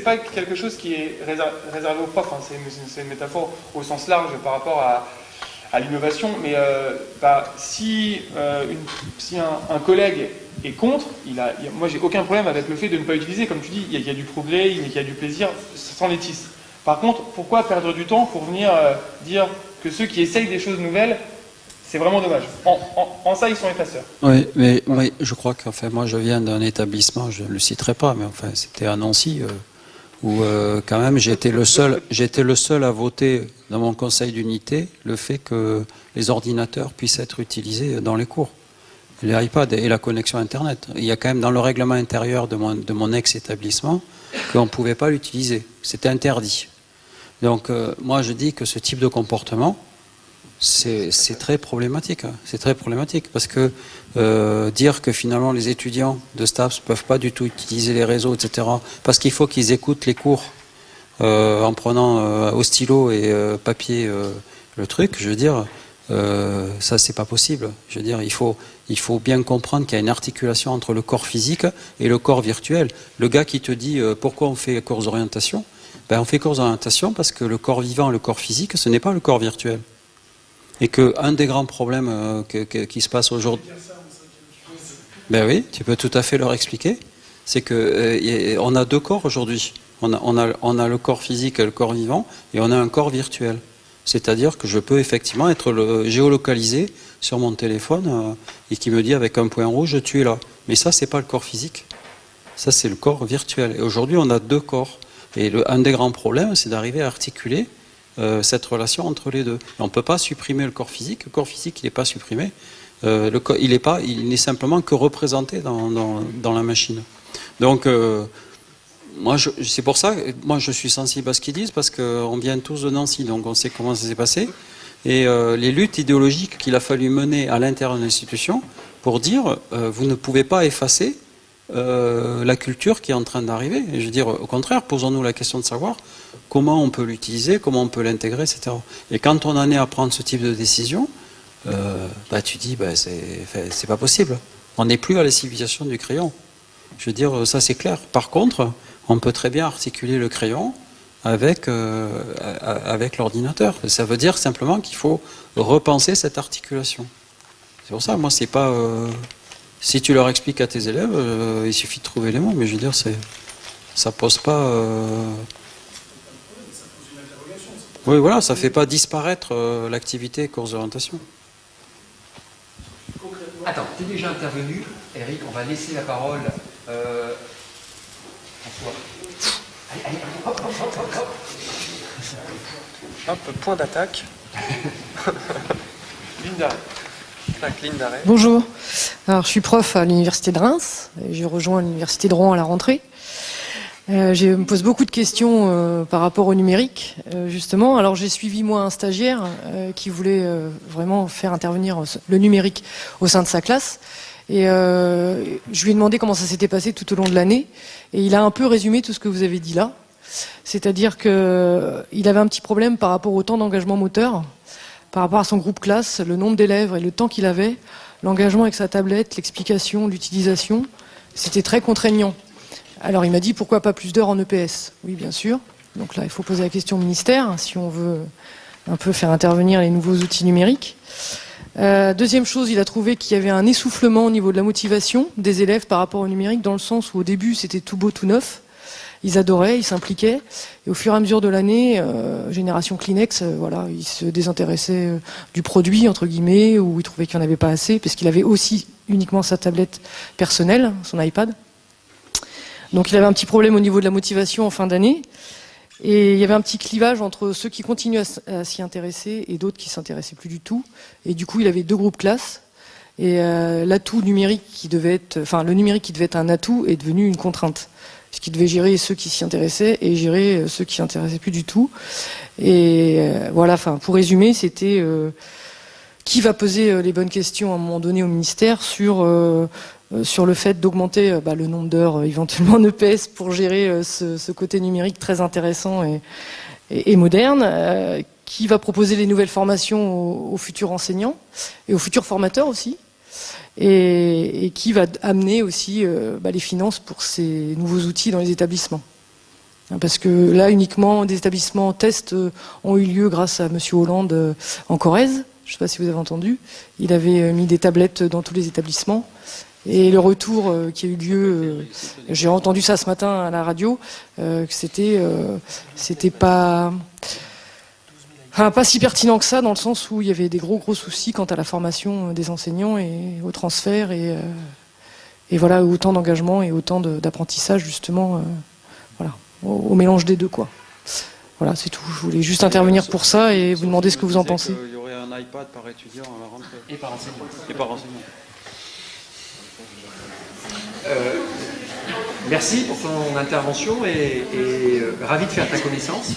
pas quelque chose qui est réservé aux profs. Hein. C'est une métaphore au sens large par rapport à l'innovation. Mais si un collègue est contre, moi j'ai aucun problème avec le fait de ne pas utiliser. Comme tu dis, il y a du progrès, il y a du plaisir sans les TIS. Par contre, pourquoi perdre du temps pour venir dire que ceux qui essayent des choses nouvelles, c'est vraiment dommage. En ça, ils sont effaceurs. Oui, mais je crois que moi, je viens d'un établissement, je ne le citerai pas, mais enfin, c'était à Nancy, où quand même, j'étais le seul à voter dans mon conseil d'unité le fait que les ordinateurs puissent être utilisés dans les cours. Les iPads et la connexion Internet. Il y a quand même dans le règlement intérieur de mon ex-établissement qu'on ne pouvait pas l'utiliser. C'était interdit. Donc, moi, je dis que ce type de comportement, c'est très problématique. C'est très problématique parce que dire que finalement les étudiants de STAPS ne peuvent pas du tout utiliser les réseaux, etc., parce qu'il faut qu'ils écoutent les cours en prenant au stylo et papier le truc, je veux dire, ça c'est pas possible. Je veux dire, il faut bien comprendre qu'il y a une articulation entre le corps physique et le corps virtuel. Le gars qui te dit pourquoi on fait cours d'orientation, ben on fait cours d'orientation parce que le corps vivant, le corps physique, ce n'est pas le corps virtuel. Et qu'un des grands problèmes qui se passe aujourd'hui... Ben oui, tu peux tout à fait leur expliquer. C'est qu'on a deux corps aujourd'hui. On a le corps physique et le corps vivant, et on a un corps virtuel. C'est-à-dire que je peux effectivement être géolocalisé sur mon téléphone et qui me dit avec un point rouge, tu es là. Mais ça, c'est pas le corps physique. Ça, c'est le corps virtuel. Et aujourd'hui, on a deux corps. Et un des grands problèmes, c'est d'arriver à articuler cette relation entre les deux. Et on ne peut pas supprimer le corps physique. Le corps physique, il n'est pas supprimé. Il n'est simplement que représenté dans la machine. Donc, c'est pour ça, moi je suis sensible à ce qu'ils disent, parce qu'on vient tous de Nancy, donc on sait comment ça s'est passé. Et les luttes idéologiques qu'il a fallu mener à l'intérieur de l'institution pour dire, vous ne pouvez pas effacer la culture qui est en train d'arriver. Je veux dire, au contraire, posons-nous la question de savoir comment on peut l'utiliser, comment on peut l'intégrer, etc. Et quand on en est à prendre ce type de décision, tu dis, c'est pas possible. On n'est plus à la civilisation du crayon. Je veux dire, ça c'est clair. Par contre, on peut très bien articuler le crayon avec l'ordinateur. Ça veut dire simplement qu'il faut repenser cette articulation. C'est pour ça, moi, c'est pas... si tu leur expliques à tes élèves, il suffit de trouver les mots, mais je veux dire, ça pose pas... Oui, voilà, ça fait pas disparaître l'activité course d'orientation. Attends, tu es déjà intervenu, Eric, on va laisser la parole... François. Allez, hop. Hop, point d'attaque. Ligne d'arrêt. Ligne d'arrêt. Bonjour. Alors, je suis prof à l'université de Reims. J'ai rejoint l'université de Rouen à la rentrée. Je me pose beaucoup de questions par rapport au numérique, justement. Alors, j'ai suivi, moi, un stagiaire qui voulait vraiment faire intervenir le numérique au sein de sa classe. Et je lui ai demandé comment ça s'était passé tout au long de l'année. Et il a un peu résumé tout ce que vous avez dit là. C'est-à-dire qu'il avait un petit problème par rapport au temps d'engagement moteur, par rapport à son groupe classe, le nombre d'élèves et le temps qu'il avait, l'engagement avec sa tablette, l'explication, l'utilisation, c'était très contraignant. Alors il m'a dit pourquoi pas plus d'heures en EPS? Oui, bien sûr. Donc là, il faut poser la question au ministère si on veut un peu faire intervenir les nouveaux outils numériques. Deuxième chose, il a trouvé qu'il y avait un essoufflement au niveau de la motivation des élèves par rapport au numérique, dans le sens où au début c'était tout beau, tout neuf. Ils adoraient, ils s'impliquaient. Et au fur et à mesure de l'année, génération Kleenex, voilà, ils se désintéressaient du produit, entre guillemets, ou ils trouvaient qu'il n'y en avait pas assez, parce qu'il avait aussi uniquement sa tablette personnelle, son iPad. Donc il avait un petit problème au niveau de la motivation en fin d'année. Et il y avait un petit clivage entre ceux qui continuaient à s'y intéresser et d'autres qui s'intéressaient plus du tout. Et du coup, il avait deux groupes classes. Et l'atout numérique qui devait être, enfin le numérique qui devait être un atout est devenu une contrainte, puisqu'il devait gérer ceux qui s'y intéressaient et gérer ceux qui s'y intéressaient plus du tout. Et voilà, enfin pour résumer, c'était qui va poser les bonnes questions à un moment donné au ministère sur le fait d'augmenter le nombre d'heures éventuellement en EPS pour gérer ce côté numérique très intéressant et moderne, qui va proposer les nouvelles formations aux futurs enseignants et aux futurs formateurs aussi, et qui va amener aussi les finances pour ces nouveaux outils dans les établissements. Parce que là, uniquement, des établissements tests ont eu lieu grâce à M. Hollande en Corrèze. Je ne sais pas si vous avez entendu. Il avait mis des tablettes dans tous les établissements. Et le retour qui a eu lieu, j'ai entendu ça ce matin à la radio, que c'était pas si pertinent que ça, dans le sens où il y avait des gros soucis quant à la formation des enseignants et au transfert et voilà, autant d'engagement et autant d'apprentissage justement, voilà, au mélange des deux, quoi. Voilà, c'est tout. Je voulais juste intervenir pour ça et vous demander ce que vous en pensez. Il y aurait un iPad par étudiant à la rentrée. Et par enseignant. Et par enseignant. Merci pour ton intervention et ravi de faire ta connaissance.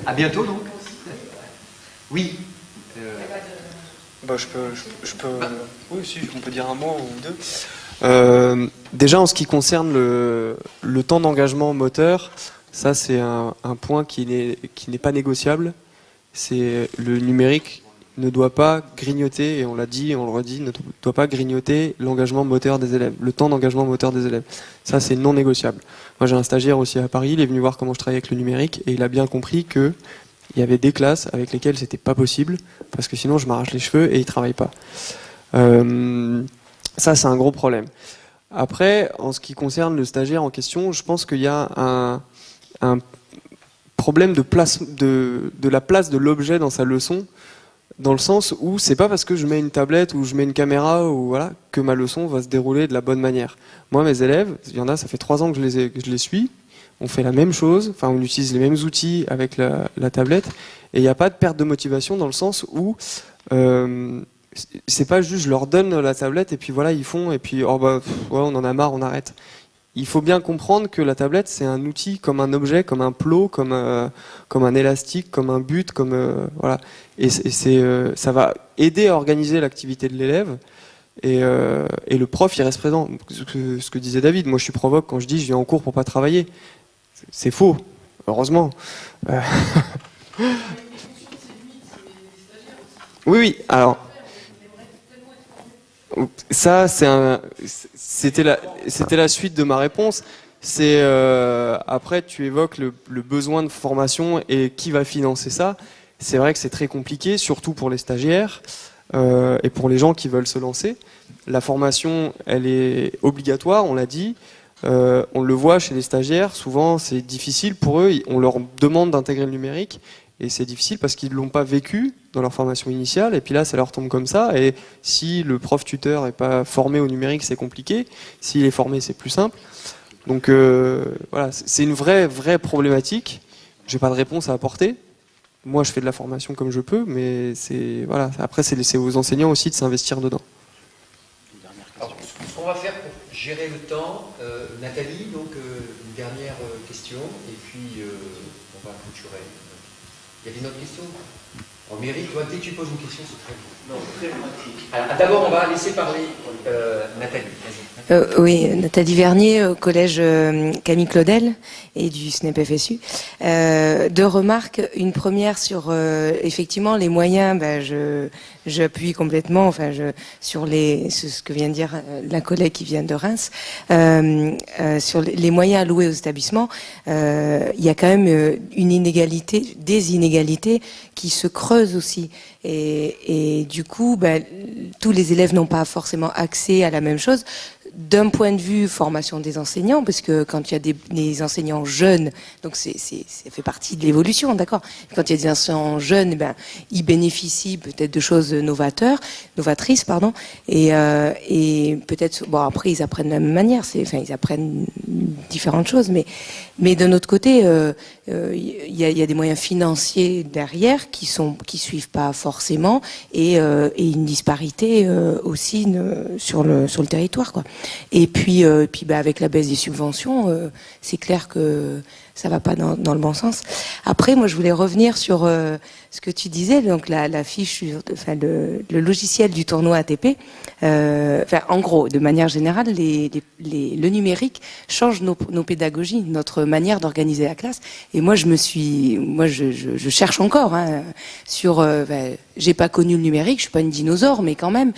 À bientôt donc. Oui. Je peux. Oui, si, on peut dire un mot ou deux. Déjà, en ce qui concerne le temps d'engagement moteur, ça c'est un point qui n'est pas négociable. C'est le numérique ne doit pas grignoter, et on l'a dit et on le redit, ne doit pas grignoter l'engagement moteur des élèves, le temps d'engagement moteur des élèves. Ça, c'est non négociable. Moi, j'ai un stagiaire aussi à Paris, il est venu voir comment je travaillais avec le numérique, et il a bien compris que il y avait des classes avec lesquelles c'était pas possible, parce que sinon je m'arrache les cheveux et il travaille pas. Ça, c'est un gros problème. Après, en ce qui concerne le stagiaire en question, je pense qu'il y a un problème de la place de l'objet dans sa leçon, dans le sens où c'est pas parce que je mets une tablette ou je mets une caméra ou voilà que ma leçon va se dérouler de la bonne manière. Moi, mes élèves, il y en a, ça fait 3 ans que je les suis, on fait la même chose, enfin on utilise les mêmes outils avec la tablette, et il n'y a pas de perte de motivation dans le sens où c'est pas juste je leur donne la tablette et puis voilà ils font et puis oh bah ouais, on en a marre, on arrête. Il faut bien comprendre que la tablette c'est un outil comme un objet, comme un plot, comme un élastique, comme un but, comme voilà. Et ça va aider à organiser l'activité de l'élève et le prof il reste présent. Ce que disait David, moi je suis provoque quand je dis je viens en cours pour pas travailler. C'est faux, heureusement. Oui, alors ça c'était la suite de ma réponse. C'est après tu évoques le besoin de formation et qui va financer ça. C'est vrai que c'est très compliqué, surtout pour les stagiaires et pour les gens qui veulent se lancer. La formation, elle est obligatoire, on l'a dit. On le voit chez les stagiaires, souvent c'est difficile pour eux, on leur demande d'intégrer le numérique et c'est difficile parce qu'ils ne l'ont pas vécu dans leur formation initiale et puis là ça leur tombe comme ça et si le prof tuteur n'est pas formé au numérique c'est compliqué, s'il est formé c'est plus simple. Donc voilà, c'est une vraie problématique, j'ai pas de réponse à apporter. Moi je fais de la formation comme je peux mais voilà, après c'est aux enseignants aussi de s'investir dedans. Alors, ce qu'on va faire pour gérer le temps, Nathalie, donc une dernière question, et puis on va clôturer. Il y avait une autre question? En mérite, toi, dès que tu poses une question, c'est très bien. Non, très pratique. Alors, d'abord, on va laisser parler Nathalie. Vas-y. Oui, Nathalie Vernier, au collège Camille Claudel et du SNEP FSU. 2 remarques. Une première sur, effectivement, les moyens, j'appuie complètement sur ce que vient de dire la collègue qui vient de Reims. Sur les moyens alloués aux établissements, il y a quand même des inégalités qui se creusent aussi. Et du coup, tous les élèves n'ont pas forcément accès à la même chose. D'un point de vue formation des enseignants, parce que quand il y a des enseignants jeunes, donc ça fait partie de l'évolution, d'accord. Quand il y a des enseignants jeunes, ils bénéficient peut-être de choses novatrices, pardon, et peut-être, bon après ils apprennent de la même manière, ils apprennent différentes choses, mais d'un autre côté, il y a des moyens financiers derrière qui suivent pas forcément, et une disparité aussi sur le territoire, quoi. Et puis avec la baisse des subventions, c'est clair que ça va pas dans le bon sens. Après, moi, je voulais revenir sur ce que tu disais, donc la fiche, le logiciel du tournoi ATP. En gros, de manière générale, le numérique change nos pédagogies, notre manière d'organiser la classe. Et moi, je cherche encore j'ai pas connu le numérique, je suis pas une dinosaure, mais quand même,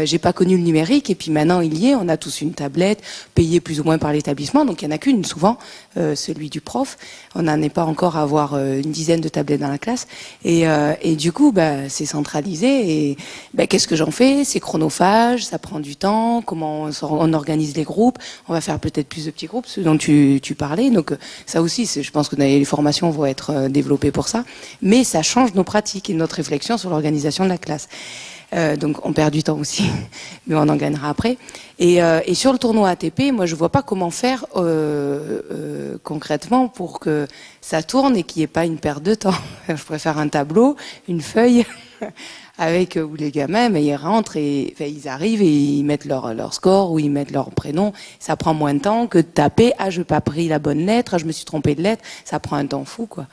j'ai pas connu le numérique. Et puis maintenant, il y est. On a tous une tablette, payée plus ou moins par l'établissement. Donc il y en a qu'une souvent, celui du prof. On n'en est pas encore à avoir une dizaine de tablettes dans la classe. Et du coup, c'est centralisé. Et qu'est-ce que j'en fais? C'est chronophage, ça prend du temps. Comment on organise les groupes? On va faire peut-être plus de petits groupes, ce dont tu parlais. Donc ça aussi, je pense que les formations vont être développées pour ça. Mais ça change nos pratiques et notre réflexion sur l'organisation de la classe. Donc on perd du temps aussi, mais on en gagnera après. Et sur le tournoi ATP, moi je vois pas comment faire concrètement pour que ça tourne et qu'il n'y ait pas une perte de temps. Je préfère un tableau, une feuille avec où les gamins, ils rentrent et ils arrivent et ils mettent leur score ou ils mettent leur prénom. Ça prend moins de temps que de taper. Ah, je n'ai pas pris la bonne lettre. Ah, je me suis trompé de lettre. Ça prend un temps fou, quoi.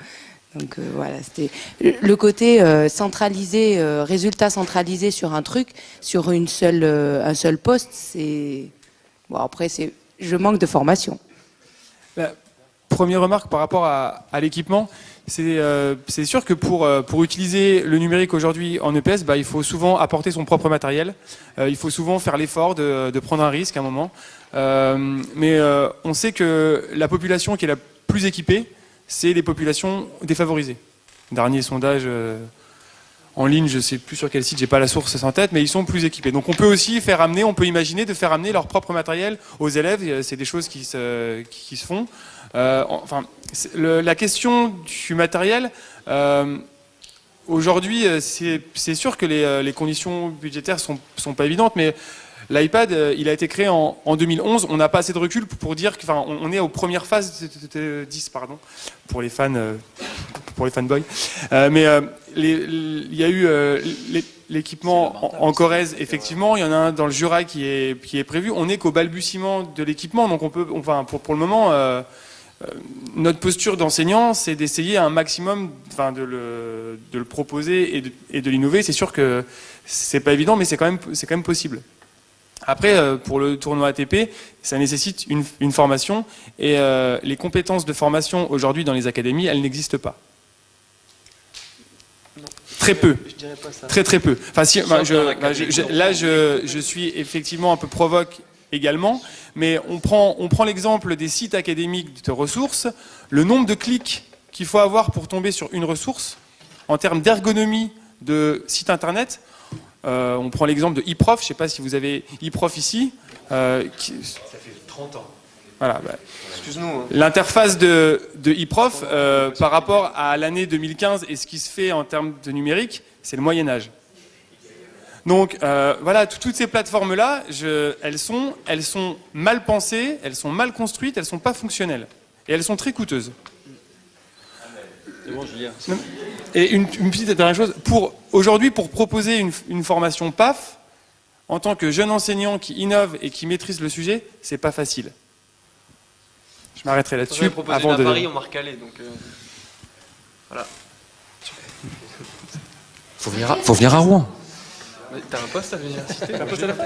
Donc voilà, c'était le côté centralisé, résultat centralisé sur un truc, sur un seul poste. C'est bon, après je manque de formation. La première remarque par rapport à l'équipement, c'est sûr que pour utiliser le numérique aujourd'hui en EPS, il faut souvent apporter son propre matériel. Il faut souvent faire l'effort de prendre un risque à un moment. Mais on sait que la population qui est la plus équipée, c'est les populations défavorisées. Dernier sondage en ligne, je ne sais plus sur quel site, j'ai pas la source en tête, mais ils sont plus équipés. Donc on peut aussi on peut imaginer de faire amener leur propre matériel aux élèves. C'est des choses qui se font. La question du matériel, aujourd'hui, c'est sûr que les conditions budgétaires sont pas évidentes, mais l'iPad, il a été créé en 2011. On n'a pas assez de recul pour dire on est aux premières phases 10, pardon, pour les fans, pour les fanboys. Mais il y a eu l'équipement en Corrèze, effectivement. Il y en a un dans le Jura qui est prévu. On n'est qu'au balbutiement de l'équipement, donc pour le moment, notre posture d'enseignant, c'est d'essayer un maximum, de le proposer et de l'innover. C'est sûr que c'est pas évident, mais c'est quand même possible. Après, pour le tournoi ATP, ça nécessite une formation et les compétences de formation aujourd'hui dans les académies, elles n'existent pas. Très peu. Je dirais pas ça. Très peu. Je suis effectivement un peu provoque également, mais on prend l'exemple des sites académiques de ressources. Le nombre de clics qu'il faut avoir pour tomber sur une ressource, en termes d'ergonomie de site internet. On prend l'exemple de eProf, je ne sais pas si vous avez eProf ici. Ça fait 30 ans. Voilà. Excuse-nous. L'interface de eProf par rapport à l'année 2015 et ce qui se fait en termes de numérique, c'est le Moyen-Âge. Donc voilà, toutes ces plateformes-là, elles sont mal pensées, elles sont mal construites, elles ne sont pas fonctionnelles. Et elles sont très coûteuses. C'est bon, Julien. Et une petite dernière chose, aujourd'hui, pour proposer une formation PAF, en tant que jeune enseignant qui innove et qui maîtrise le sujet, c'est pas facile. Je m'arrêterai là-dessus. Avant de Paris, on m'a recalé, donc voilà. Faut venir à Rouen. T'as un poste à l'université? T'as un poste à la fin?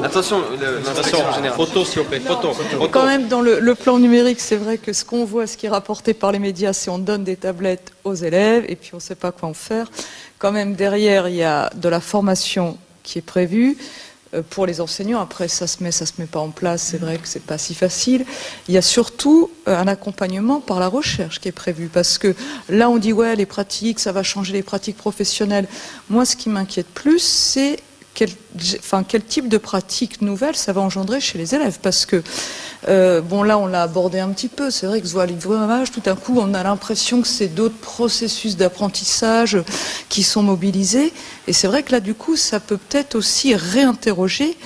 Attention, l'inspection générale. Photo, s'il vous plaît, photo. Quand même, dans le plan numérique, c'est vrai que ce qu'on voit, ce qui est rapporté par les médias, c'est on donne des tablettes aux élèves et puis on ne sait pas quoi en faire. Quand même, derrière, il y a de la formation qui est prévue pour les enseignants. Après, ça se met pas en place. C'est vrai que c'est pas si facile. Il y a surtout un accompagnement par la recherche qui est prévu. Parce que là, on dit, ouais, les pratiques, ça va changer les pratiques professionnelles. Moi, ce qui m'inquiète plus, c'est quel type de pratiques nouvelles ça va engendrer chez les élèves. Parce que, bon, là, on l'a abordé un petit peu. C'est vrai que sur l'image, tout à coup, on a l'impression que c'est d'autres processus d'apprentissage qui sont mobilisés. Et c'est vrai que là, du coup, ça peut peut-être aussi réinterroger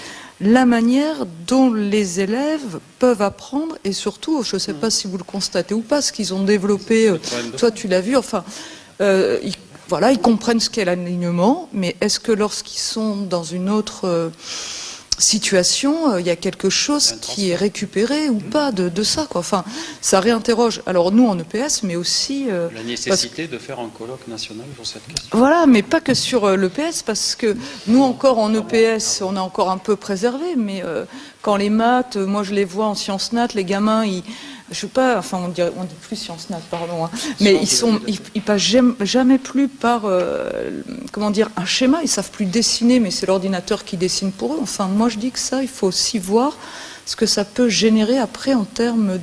la manière dont les élèves peuvent apprendre. Et surtout, je ne sais pas si vous le constatez ou pas, ce qu'ils ont développé, toi, tu l'as vu, enfin... voilà, ils comprennent ce qu'est l'alignement, mais est-ce que lorsqu'ils sont dans une autre situation, il y a quelque chose qui est récupéré ou pas de ça, quoi. Enfin, ça réinterroge. Alors nous en EPS, mais aussi la nécessité de faire un colloque national sur cette question. Voilà, mais pas que sur l'EPS, parce que nous encore en EPS, on est encore un peu préservé, mais quand les maths, moi je les vois en sciences nat, les gamins, je sais pas, enfin on dit plus sciences nat, pardon, hein, mais ils passent jamais plus par comment dire, un schéma, ils savent plus dessiner, mais c'est l'ordinateur qui dessine pour eux. Enfin, moi je dis que ça, il faut aussi voir ce que ça peut générer après en termes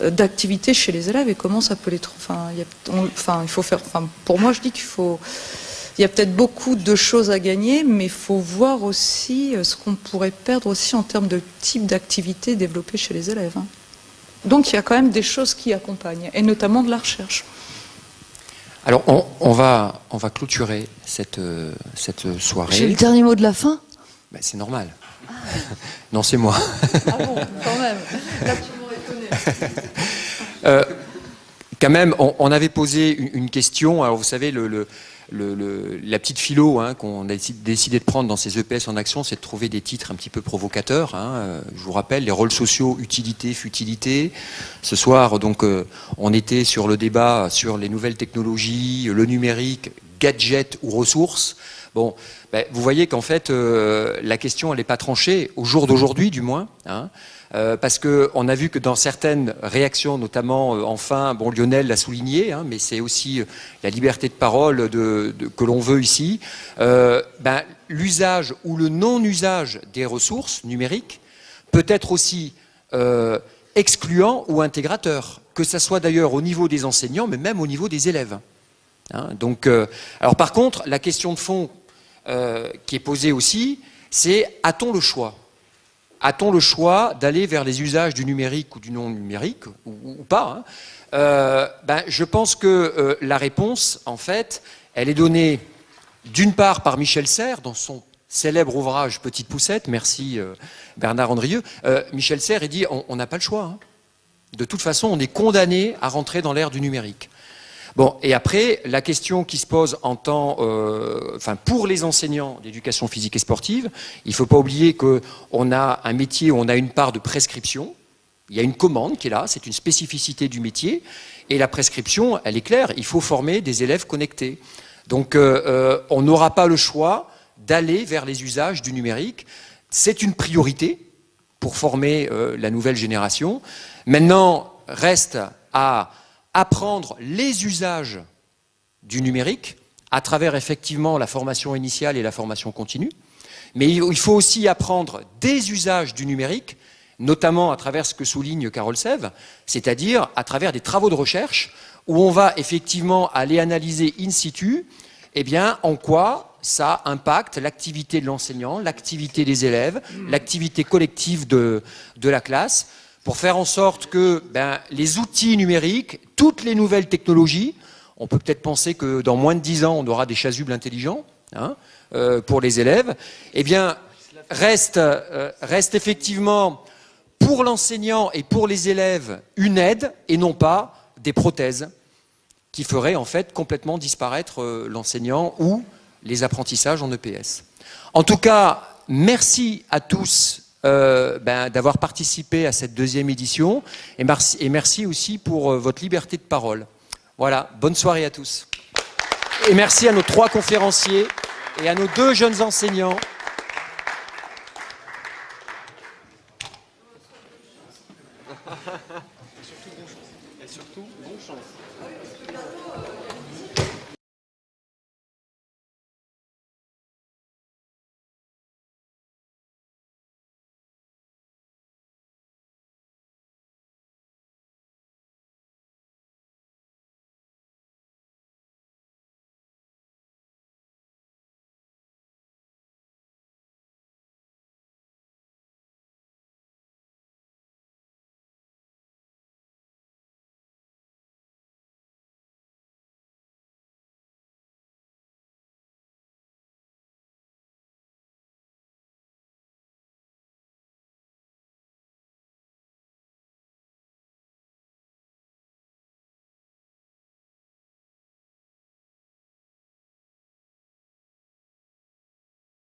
d'activité chez les élèves et comment ça peut les... il faut faire... Enfin, pour moi, je dis qu'il faut... Il y a peut-être beaucoup de choses à gagner, mais il faut voir aussi ce qu'on pourrait perdre aussi en termes de type d'activité développée chez les élèves. Hein. Donc il y a quand même des choses qui accompagnent, et notamment de la recherche. Alors on va clôturer cette soirée. J'ai le dernier mot de la fin. Ben, c'est normal. Ah. Non, c'est moi. Ah bon, quand même. Là, tu m'aurais étonné. Quand même, on avait posé une question. Alors vous savez, la petite philo hein, qu'on a décidé de prendre dans ces EPS en action, c'est de trouver des titres un petit peu provocateurs. Hein. Je vous rappelle, les rôles sociaux, utilité, futilité. Ce soir, donc, on était sur le débat sur les nouvelles technologies, le numérique, gadgets ou ressources. Bon, ben, vous voyez qu'en fait, la question, elle n'est pas tranchée, au jour d'aujourd'hui du moins. Hein. Parce qu'on a vu que dans certaines réactions, notamment, enfin, bon, Lionel l'a souligné, hein, mais c'est aussi la liberté de parole que l'on veut ici, ben, l'usage ou le non-usage des ressources numériques peut être aussi excluant ou intégrateur, que ça soit d'ailleurs au niveau des enseignants, mais même au niveau des élèves. Hein, donc, alors par contre, la question de fond qui est posée aussi, c'est a-t-on le choix ? A-t-on le choix d'aller vers les usages du numérique ou du non-numérique, ou pas hein ben, je pense que la réponse, en fait, elle est donnée d'une part par Michel Serres, dans son célèbre ouvrage Petite Poussette, merci Bernard Andrieux. Michel Serres, il dit on n'a pas le choix. Hein. De toute façon, on est condamné à rentrer dans l'ère du numérique. Bon, et après, la question qui se pose pour les enseignants d'éducation physique et sportive, il ne faut pas oublier qu'on a un métier où on a une part de prescription. Il y a une commande qui est là, c'est une spécificité du métier. Et la prescription, elle est claire, il faut former des élèves connectés. Donc, on n'aura pas le choix d'aller vers les usages du numérique. C'est une priorité pour former la nouvelle génération. Maintenant, reste à apprendre les usages du numérique à travers effectivement la formation initiale et la formation continue. Mais il faut aussi apprendre des usages du numérique, notamment à travers ce que souligne Carole Sève, c'est-à-dire à travers des travaux de recherche où on va effectivement aller analyser in situ eh bien, en quoi ça impacte l'activité de l'enseignant, l'activité des élèves, l'activité collective de la classe, pour faire en sorte que les outils numériques, toutes les nouvelles technologies, on peut peut-être penser que dans moins de 10 ans, on aura des chasubles intelligents hein, pour les élèves, eh bien, reste effectivement pour l'enseignant et pour les élèves une aide et non pas des prothèses qui feraient en fait complètement disparaître l'enseignant ou les apprentissages en EPS. En tout cas, merci à tous d'avoir participé à cette deuxième édition et merci aussi pour votre liberté de parole. Voilà, bonne soirée à tous. Et merci à nos 3 conférenciers et à nos 2 jeunes enseignants Et surtout, bonne chance.